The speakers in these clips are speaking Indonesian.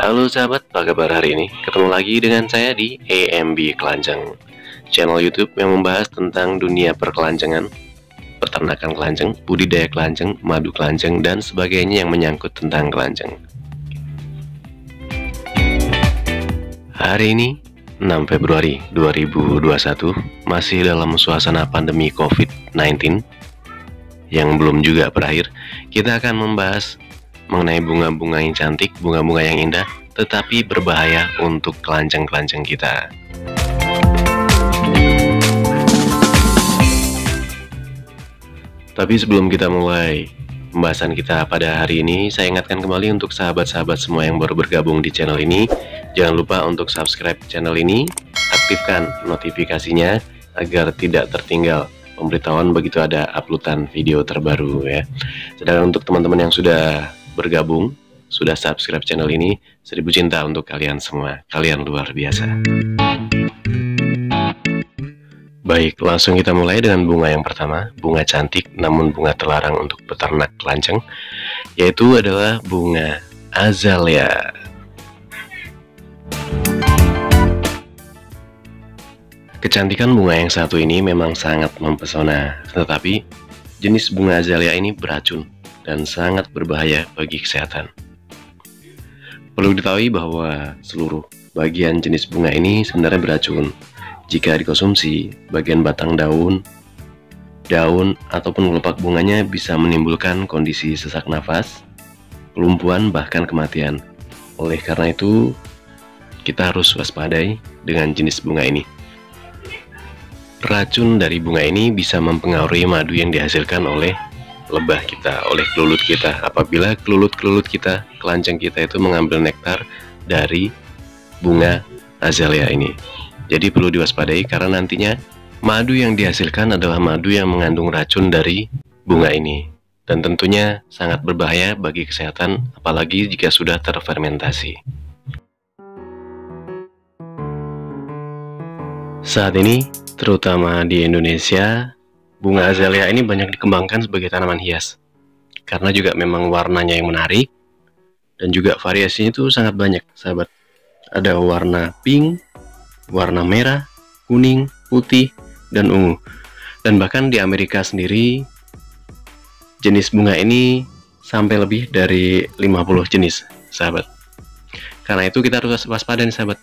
Halo sahabat, apa kabar hari ini? Ketemu lagi dengan saya di AMB Kelanjang, channel YouTube yang membahas tentang dunia perkelanjangan, peternakan kelanjang, budidaya kelanjang, madu kelanjang, dan sebagainya yang menyangkut tentang kelanjang. Hari ini 6 Februari 2021, masih dalam suasana pandemi COVID-19 yang belum juga berakhir. Kita akan membahas mengenai bunga-bunga yang cantik, bunga-bunga yang indah, tetapi berbahaya untuk kelanjang-kelanjang kita. Tapi sebelum kita mulai pembahasan kita pada hari ini, saya ingatkan kembali untuk sahabat-sahabat semua yang baru bergabung di channel ini, jangan lupa untuk subscribe channel ini, aktifkan notifikasinya agar tidak tertinggal pemberitahuan begitu ada uploadan video terbaru ya. Sedangkan untuk teman-teman yang sudah bergabung, sudah subscribe channel ini, 1000 cinta untuk kalian semua. Kalian luar biasa. Baik, langsung kita mulai dengan bunga yang pertama, bunga cantik namun bunga terlarang untuk peternak kelanjang, yaitu adalah bunga azalea. Kecantikan bunga yang satu ini memang sangat mempesona, tetapi jenis bunga azalea ini beracun dan sangat berbahaya bagi kesehatan. Perlu diketahui bahwa seluruh bagian jenis bunga ini sebenarnya beracun. Jika dikonsumsi, bagian batang daun, ataupun kelopak bunganya bisa menimbulkan kondisi sesak nafas, kelumpuhan, bahkan kematian. Oleh karena itu, kita harus waspadai dengan jenis bunga ini. Racun dari bunga ini bisa mempengaruhi madu yang dihasilkan oleh lebah kita, oleh kelulut kita. Apabila kelulut-kelulut kita, kelanjang kita itu mengambil nektar dari bunga azalea ini. Jadi perlu diwaspadai karena nantinya madu yang dihasilkan adalah madu yang mengandung racun dari bunga ini. Dan tentunya sangat berbahaya bagi kesehatan, apalagi jika sudah terfermentasi. Saat ini, terutama di Indonesia, bunga azalea ini banyak dikembangkan sebagai tanaman hias. Karena juga memang warnanya yang menarik, dan juga variasinya itu sangat banyak, sahabat. Ada warna pink, warna merah, kuning, putih, dan ungu. Dan bahkan di Amerika sendiri, jenis bunga ini sampai lebih dari 50 jenis, sahabat. Karena itu kita harus waspada nih, sahabat.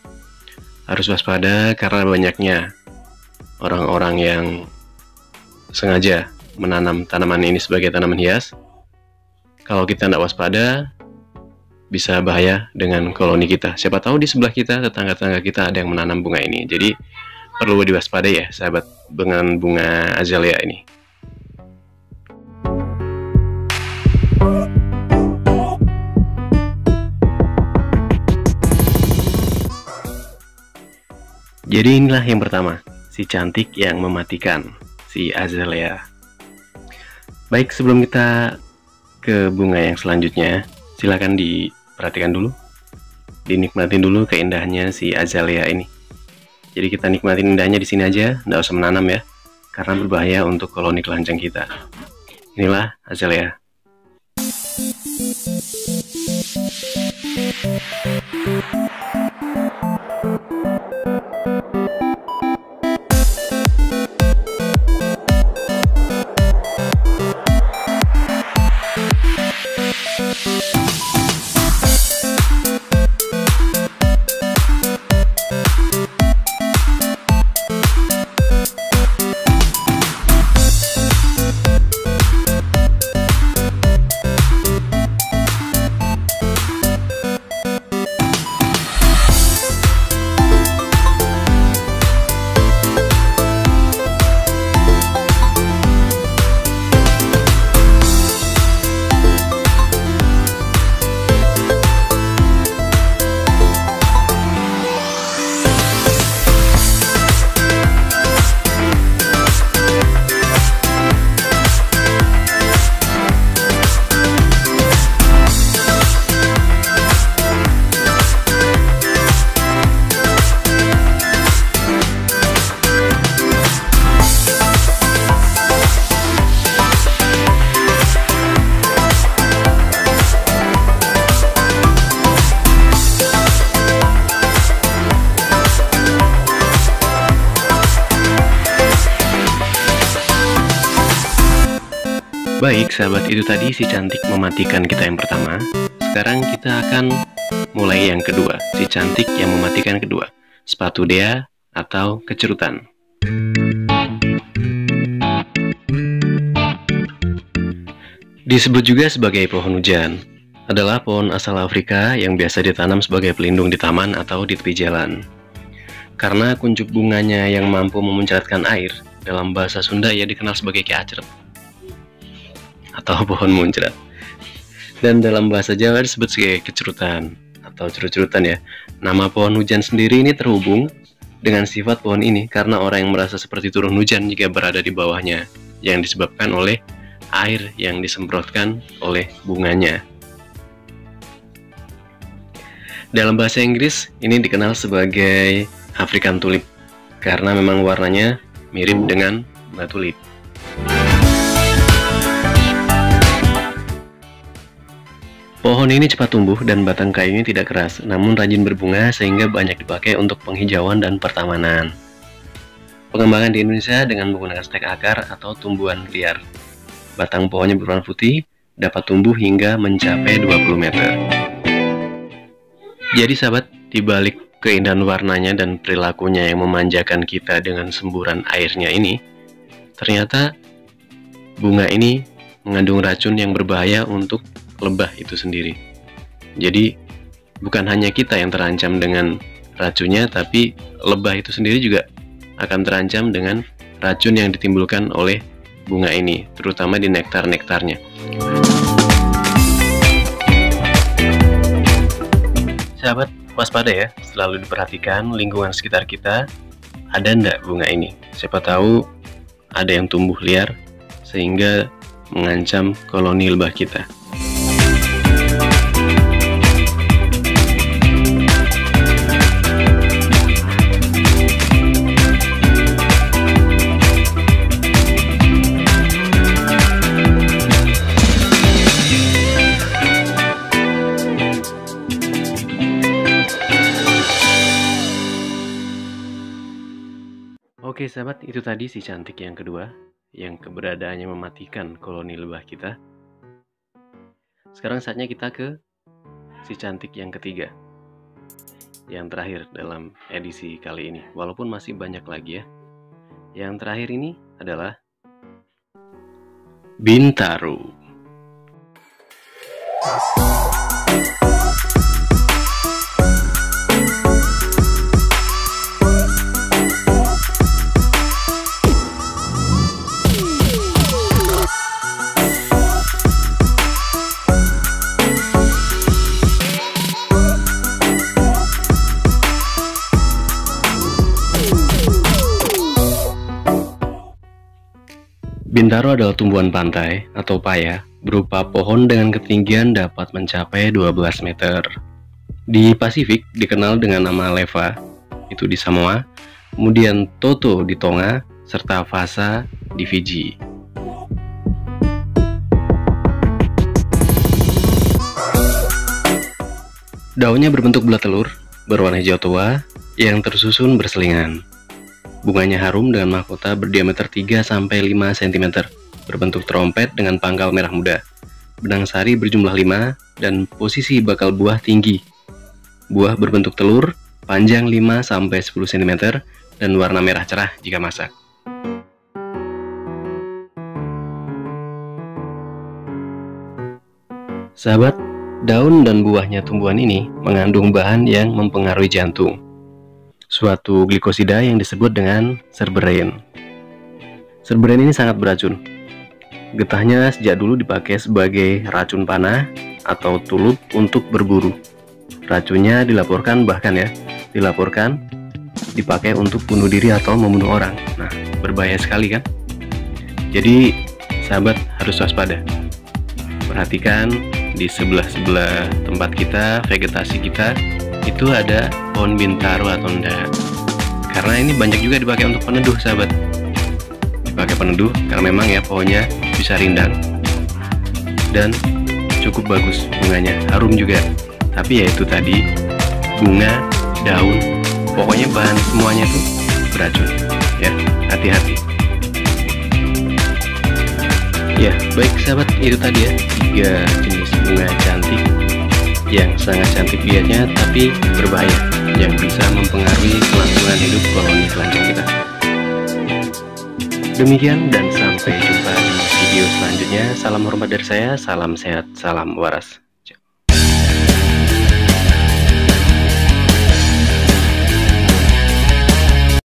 Harus waspada karena banyaknya orang-orang yang sengaja menanam tanaman ini sebagai tanaman hias. Kalau kita tidak waspada, bisa bahaya dengan koloni kita. Siapa tahu di sebelah kita, tetangga-tetangga kita ada yang menanam bunga ini. Jadi perlu diwaspadai ya, sahabat, dengan bunga azalea ini. Jadi inilah yang pertama, si cantik yang mematikan, si azalea. Baik, sebelum kita ke bunga yang selanjutnya, silakan diperhatikan dulu, dinikmatin dulu keindahannya si azalea ini. Jadi kita nikmatin indahnya di sini aja, nggak usah menanam ya, karena berbahaya untuk koloni kelanjang kita. Inilah azalea. Baik sahabat, itu tadi si cantik mematikan kita yang pertama. Sekarang kita akan mulai yang kedua, si cantik yang mematikan kedua, sepatu Dea atau kecerutan. Disebut juga sebagai pohon hujan, adalah pohon asal Afrika yang biasa ditanam sebagai pelindung di taman atau di tepi jalan. Karena kuncup bunganya yang mampu memuncratkan air, dalam bahasa Sunda ia dikenal sebagai kiacret atau pohon muncrat. Dan dalam bahasa Jawa disebut sebagai kecerutan atau cerut-cerutan ya. Nama pohon hujan sendiri ini terhubung dengan sifat pohon ini karena orang yang merasa seperti turun hujan jika berada di bawahnya, yang disebabkan oleh air yang disemprotkan oleh bunganya. Dalam bahasa Inggris ini dikenal sebagai African tulip karena memang warnanya mirip dengan bunga tulip. Pohon ini cepat tumbuh dan batang kayunya tidak keras, namun rajin berbunga sehingga banyak dipakai untuk penghijauan dan pertamanan. Pengembangan di Indonesia dengan menggunakan stek akar atau tumbuhan liar. Batang pohonnya berwarna putih, dapat tumbuh hingga mencapai 20 meter. Jadi sahabat, dibalik keindahan warnanya dan perilakunya yang memanjakan kita dengan semburan airnya ini, ternyata bunga ini mengandung racun yang berbahaya untuk lebah itu sendiri. Jadi bukan hanya kita yang terancam dengan racunnya, tapi lebah itu sendiri juga akan terancam dengan racun yang ditimbulkan oleh bunga ini, terutama di nektar-nektarnya. Sahabat, waspada ya, selalu diperhatikan lingkungan sekitar kita, ada ndak bunga ini. Siapa tahu ada yang tumbuh liar sehingga mengancam koloni lebah kita. Oke sahabat, itu tadi si cantik yang kedua, yang keberadaannya mematikan koloni lebah kita. Sekarang saatnya kita ke si cantik yang ketiga, yang terakhir dalam edisi kali ini, walaupun masih banyak lagi ya. Yang terakhir ini adalah Bintaro. Bintaro adalah tumbuhan pantai atau paya berupa pohon dengan ketinggian dapat mencapai 12 meter. Di Pasifik dikenal dengan nama leva, itu di Samoa, kemudian toto di Tonga, serta vasa di Fiji. Daunnya berbentuk bulat telur, berwarna hijau tua, yang tersusun berselingan. Bunganya harum dengan mahkota berdiameter 3-5 cm, berbentuk trompet dengan pangkal merah muda. Benang sari berjumlah 5 dan posisi bakal buah tinggi. Buah berbentuk telur, panjang 5-10 cm dan warna merah cerah jika masak. Sahabat, daun dan buahnya tumbuhan ini mengandung bahan yang mempengaruhi jantung, suatu glikosida yang disebut dengan serberin. Serberin ini sangat beracun. Getahnya sejak dulu dipakai sebagai racun panah atau tulup untuk berburu. Racunnya dilaporkan dipakai untuk bunuh diri atau membunuh orang. Nah, berbahaya sekali kan? Jadi, sahabat harus waspada. Perhatikan di sebelah-sebelah tempat kita, vegetasi kita, itu ada pohon bintaro atau enggak. Karena ini banyak juga dipakai untuk peneduh sahabat. Dipakai peneduh karena memang ya pohonnya bisa rindang dan cukup bagus bunganya, harum juga. Tapi ya itu tadi, bunga, daun, pokoknya bahan semuanya tuh beracun ya, hati-hati. Ya, baik sahabat, itu tadi ya 3 jenis bunga cantik yang sangat cantik biasanya tapi berbahaya, yang bisa mempengaruhi kelangsungan hidup koloni keranjang kita. Demikian dan sampai jumpa di video selanjutnya. Salam hormat dari saya, salam sehat, salam waras.